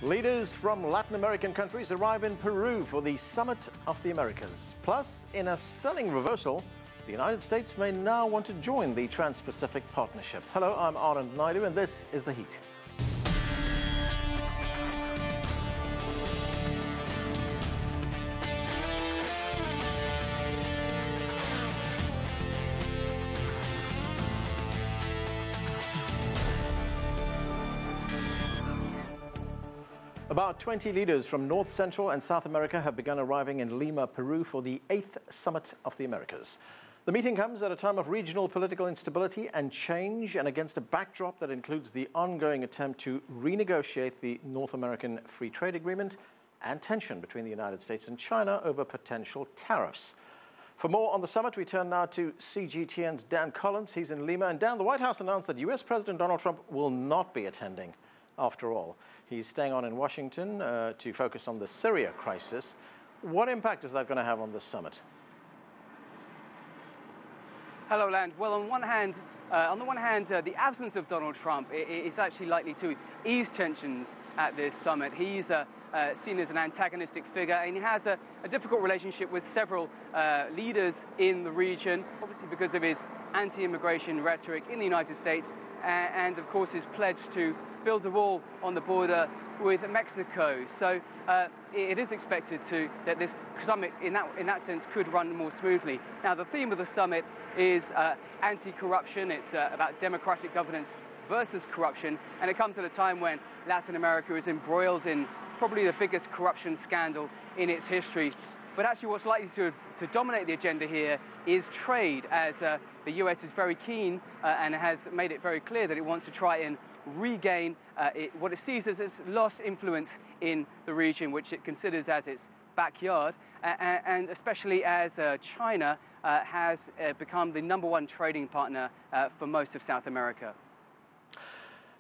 Leaders from Latin American countries arrive in Peru for the Summit of the Americas. Plus, in a stunning reversal, the United States may now want to join the Trans-Pacific Partnership. Hello, I'm Anand Naidu, and this is The Heat. About 20 leaders from North, Central and South America have begun arriving in Lima, Peru for the 8th Summit of the Americas. The meeting comes at a time of regional political instability and change, and against a backdrop that includes the ongoing attempt to renegotiate the North American Free Trade Agreement and tension between the United States and China over potential tariffs. For more on the summit, we turn now to CGTN's Dan Collyns. He's in Lima. And Dan, the White House announced that US President Donald Trump will not be attending after all. He's staying on in Washington to focus on the Syria crisis. What impact is that going to have on this summit? Hello, Land. Well, on the one hand, the absence of Donald Trump is actually likely to ease tensions at this summit. He's seen as an antagonistic figure, and he has a difficult relationship with several leaders in the region, obviously because of his anti-immigration rhetoric in the United States, and of course his pledge to build a wall on the border with Mexico. So it is expected that this summit, in that sense, could run more smoothly. Now, the theme of the summit is anti-corruption. It's about democratic governance versus corruption, and it comes at a time when Latin America is embroiled in probably the biggest corruption scandal in its history. But actually what's likely to dominate the agenda here is trade, as the US is very keen and has made it very clear that it wants to try and regain what it sees as its lost influence in the region, which it considers as its backyard, and especially as China has become the #1 trading partner for most of South America.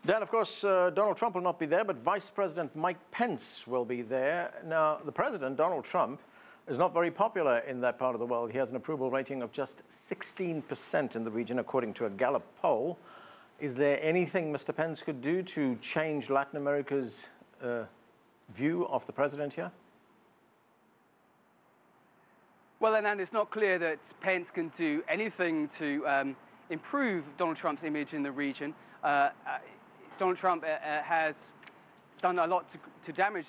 Dan, of course, Donald Trump will not be there, but Vice President Mike Pence will be there. Now, the President, Donald Trump, is not very popular in that part of the world. He has an approval rating of just 16% in the region, according to a Gallup poll. Is there anything Mr. Pence could do to change Latin America's view of the president here? Well, and it's not clear that Pence can do anything to improve Donald Trump's image in the region. Donald Trump has done a lot to damage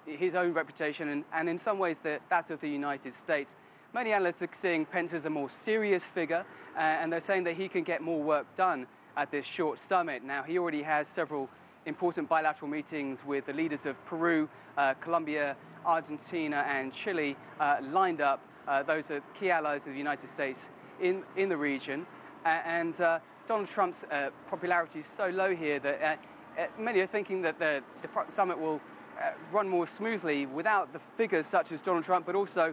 his own reputation and in some ways that of the United States. Many analysts are seeing Pence as a more serious figure, and they're saying that he can get more work done at this short summit. Now, he already has several important bilateral meetings with the leaders of Peru, Colombia, Argentina and Chile lined up. Those are key allies of the United States in the region. And Donald Trump's popularity is so low here that many are thinking that the summit will run more smoothly without the figures such as Donald Trump, but also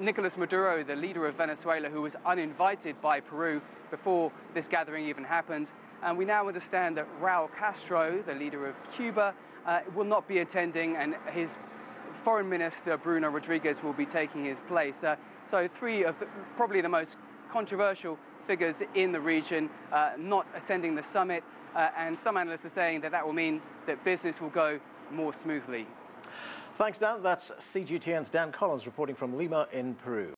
Nicolas Maduro, the leader of Venezuela, who was uninvited by Peru before this gathering even happened. And we now understand that Raul Castro, the leader of Cuba, will not be attending, and his foreign minister, Bruno Rodriguez, will be taking his place. So three of probably the most controversial figures in the region not attending the summit, and some analysts are saying that will mean that business will go more smoothly. Thanks, Dan. That's CGTN's Dan Collyns reporting from Lima in Peru.